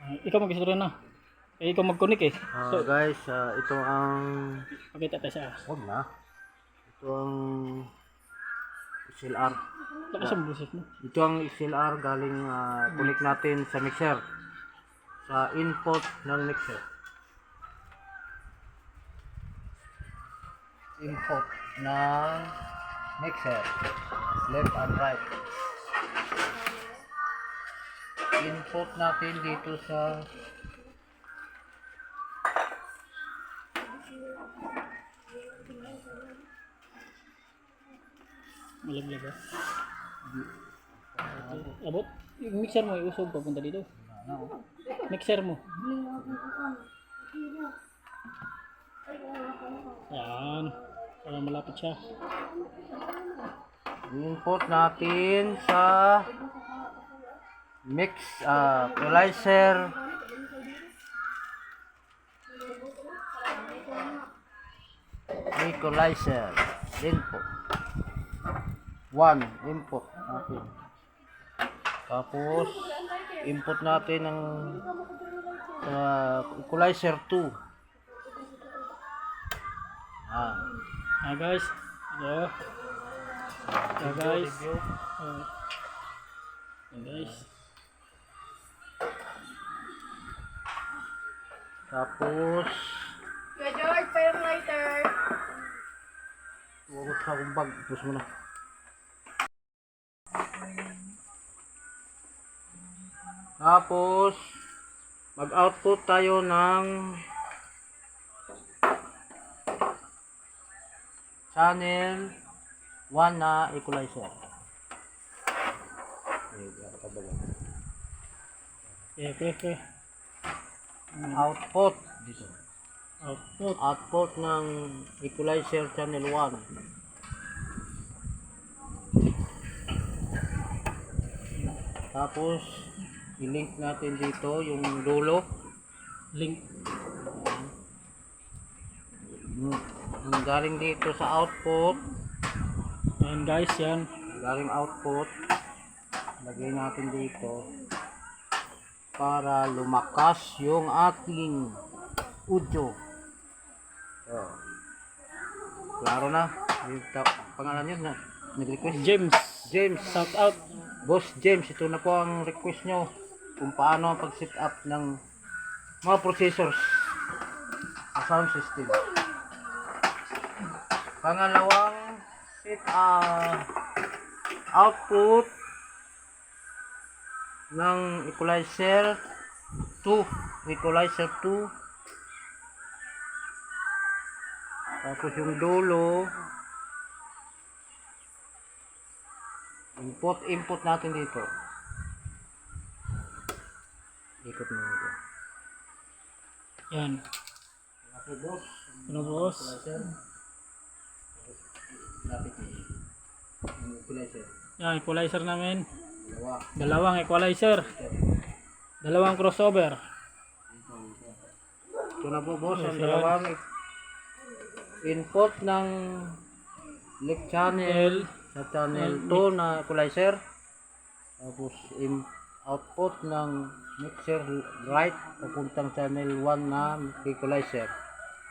Ikaw mag-isuro na. Eh, ikaw mag-connect eh. So, Guys, ito ang pakita tayo sa wag na. Ito ang XLR. lakas ang busit mo. Ito ang XLR galing connect natin sa mixer. Sa input ng mixer. Input ng mixer. Left and right. Input natin dito sa Malaglag ba? Abot. Yung mixer mo, iusog papunta dito. Mixer mo. Yan. Para malapit siya. input natin sa mix equalizer input 1 input natin, tapos input natin ng equalizer 2 Guys. Hello. Guys. review. Guys. Tapos Kuya George, payong lighter. huwag sa akong bag, tapos mo na. Tapos mag-output tayo ng channel 1 na equalizer. Okay. Output dito. Output. Output ng equalizer channel 1. Tapos i-link natin dito yung dulo. Link. Yung galing dito sa output, Ayan guys, yan. galing output, lagay natin dito para lumakas yung ating audio. So, klaro na. Yung pangalan yun na nag-request. James. James. Shout out. Boss James, ito na po ang request nyo kung paano ang pag-set up ng mga processors sa sound system. Pangalawang set output ng equalizer 2, tapos yung dulo input natin dito. Ikot mo ito. Yan. Okay, boss. Ano boss? Lapit mo. Yung equalizer. Yan, equalizer namin. Dalawa. Dalawang equalizer. Dalawang crossover. Ito na po, boss. Ang Yes, dalawang input ng left channel sa channel 2 na equalizer. Tapos output ng mixer right papuntang channel 1 na equalizer.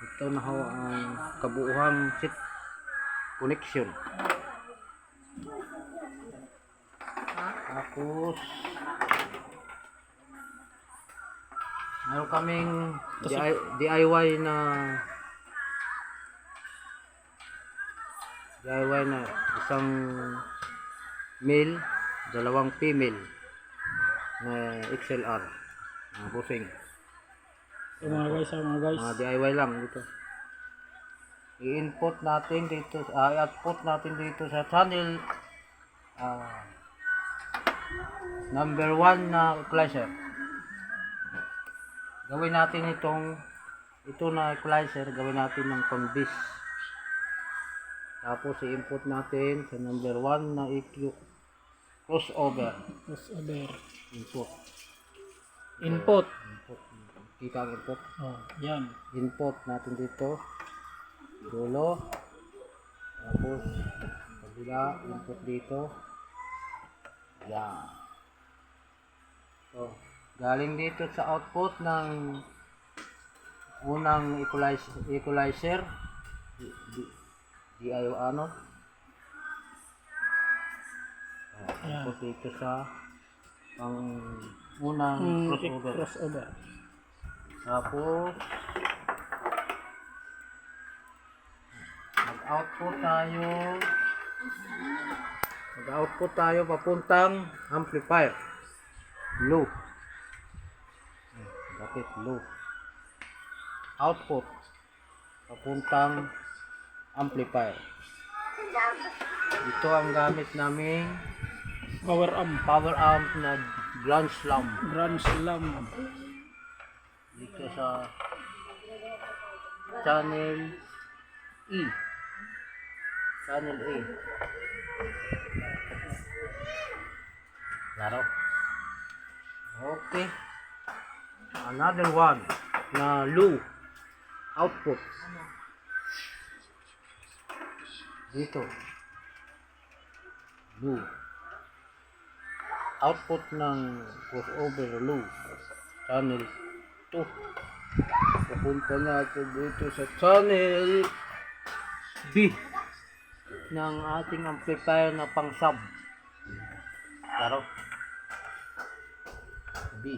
Ito na ho ang kabuuhang set connection. Tapos meron kaming DIY na isang male, dalawang female na XLR na busing. So, mga guys, mga guys. Mga DIY lang dito. I-input natin dito, i-output natin dito sa channel number 1 na equalizer. Gawin natin ito na equalizer, gawin natin ng pang-bis. Tapos i-input natin sa number 1 na EQ crossover. Crossover. Input. Input. Kita ang input. Oh, yan. Input natin dito. Dulo. Tapos kabila, input dito. Yan. So, Galing dito sa output ng unang equalizer. Di ayaw ano. Output dito sa ang unang crossover. Crossover. Tapos mag-output tayo papuntang amplifier. Low. Bakit low? Output papuntang amplifier. Ito ang gamit naming Power amp. na Grand Slam. Grand Slam. Dito sa channel E. Channel A. Klaro. Okay. Another one na low output. Dito. Low. Output ng crossover low. Channel 2. Pupunta natin dito sa channel B ng ating amplifier na pang sub. Klaro. B.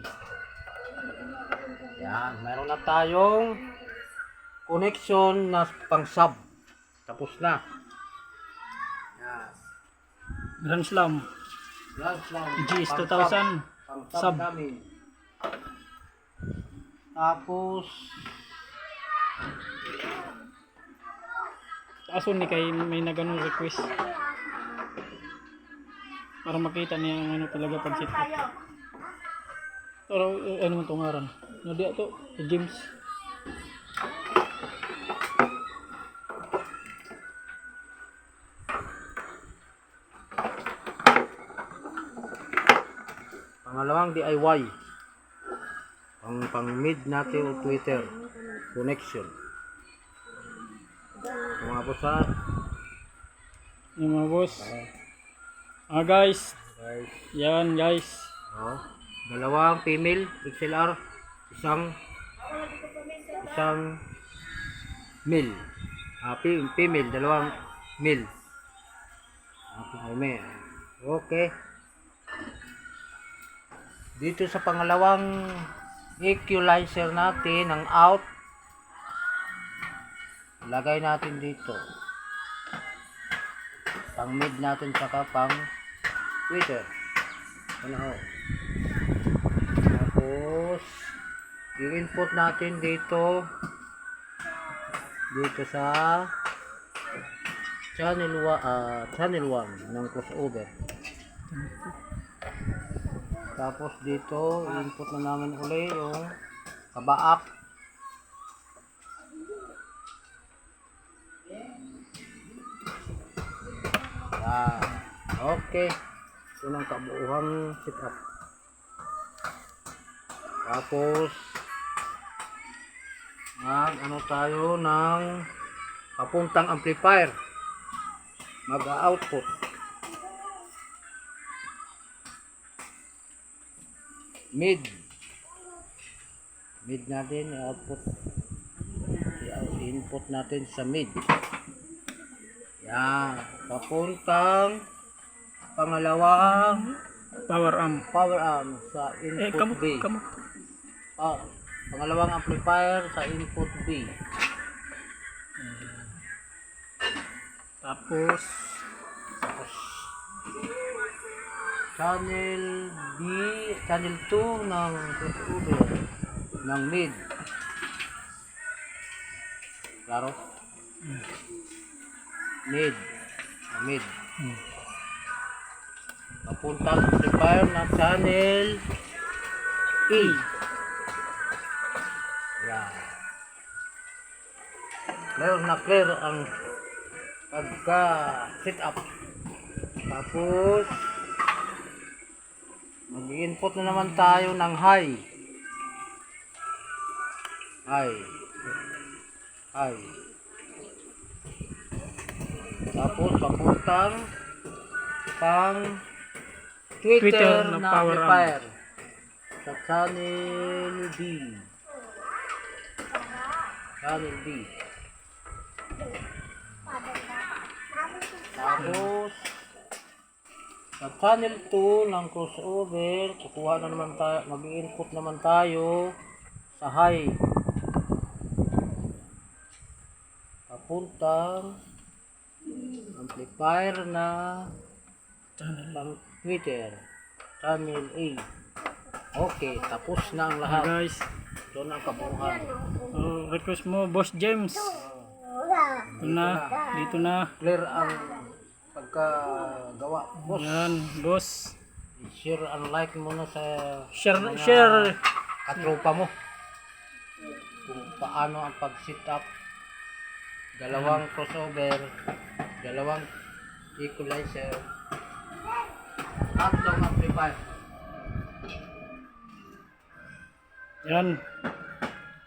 Yan, meron na tayong connection na pang sub. Tapos na. Yan. Grand Slam. Yan lang. GS Pang 2000. pang Sub. sub namin. Tapos Aso ni kay may nagano request. Para makita niya ang ano talaga pag set up. Pero ano man itong ngaran? Nadi to, James. pangalawang DIY. Pang mid natin o Twitter connection. Mga boss ha. Yung mga boss. Guys. Guys. Yan guys. Oh, dalawang female XLR, isang male. Female, dalawang male. Okay. Dito sa pangalawang equalizer natin ang out, lagay natin dito pang mid natin saka pang tweeter. Ano? Tapos i-input natin dito sa channel 1 ng crossover. Tapos dito i-input na namin uli yung kabaak. Yan. Okay. Ito ng kabuuhang setup. Tapos ano tayo ng papuntang amplifier. Mag-output. Mid natin i-output. I-input natin sa mid. Yan. Papuntang pangalawang Power amp. sa input B. Pangalawang amplifier sa input B. Tapos Channel B, channel 2 ng crossover ng mid. Klaro? Mid. Papuntang amplifier ng channel E. Yan. Clear ang pagka setup. Tapos mag-input na naman tayo ng high. Tapos papuntang pang Twitter na na power amplifier sa channel B. Channel B. Tapos, sa channel 2 ng crossover, kukuha na naman tayo, mag-input naman tayo sa high. Papuntang amplifier na pang Twitter. Channel A. Okay, tapos na ang lahat. Guys, Ito na ang kabuuan. request mo, Boss James. Ito na, dito na. Clear ang pagkagawa. Boss, Yan, boss. share and like mo na sa Share, mga share. katropa mo kung paano ang pag-set up. Dalawang crossover, dalawang equalizer, tatlong amplifier. Yan.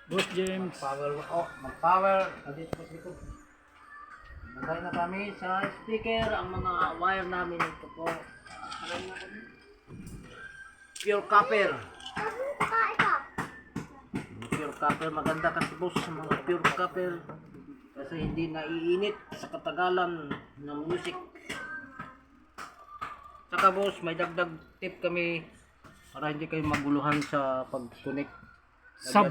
Boss James. Mag-power. Dito po dito. Magay na kami sa speaker. Ang mga wire namin ito po. Pure copper. Pure copper. Maganda kasi boss sa mga pure copper. Kasi hindi naiinit sa katagalan ng music. Saka boss, may dagdag tip kami para hindi kayo maguluhan sa pag-connect. Sub.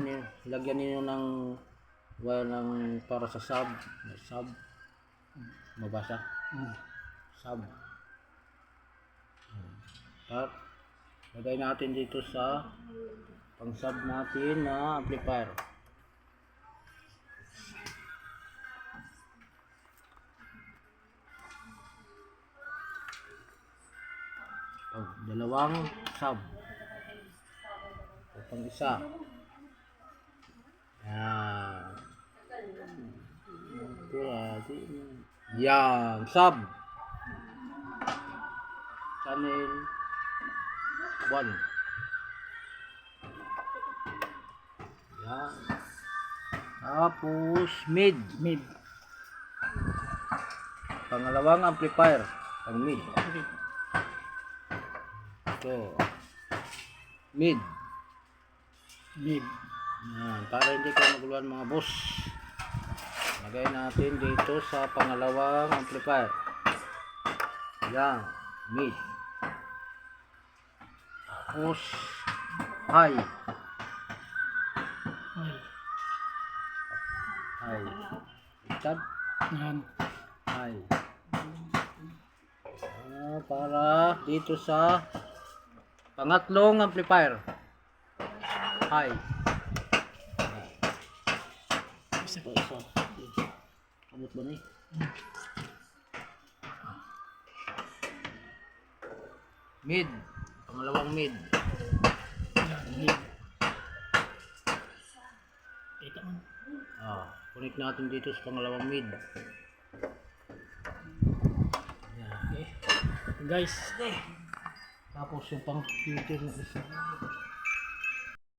Lagyan niyo ng wire ng para sa sub. Sub. Mabasa. Sub. At lagay natin dito sa pang sub natin na amplifier. Dalawang sub. Pang isa. Yan, sub. Channel 1. Yan. Tapos mid. Mid. Pangalawang amplifier. Pang mid. Okay. Ito. Mid. Mid. Yan, para hindi kayo maguluhan mga boss. Lagay natin dito sa pangalawang amplifier. Yan, mid. Tapos high. Ay. High. Itab. Yan. High. Para dito sa pangatlong amplifier. High. Isa. Abot ba na eh? Mid. Pangalawang mid. Yan. Mid. Ito man. Connect natin dito sa pangalawang mid. Okay. Guys. Tapos yung pang filter na isa.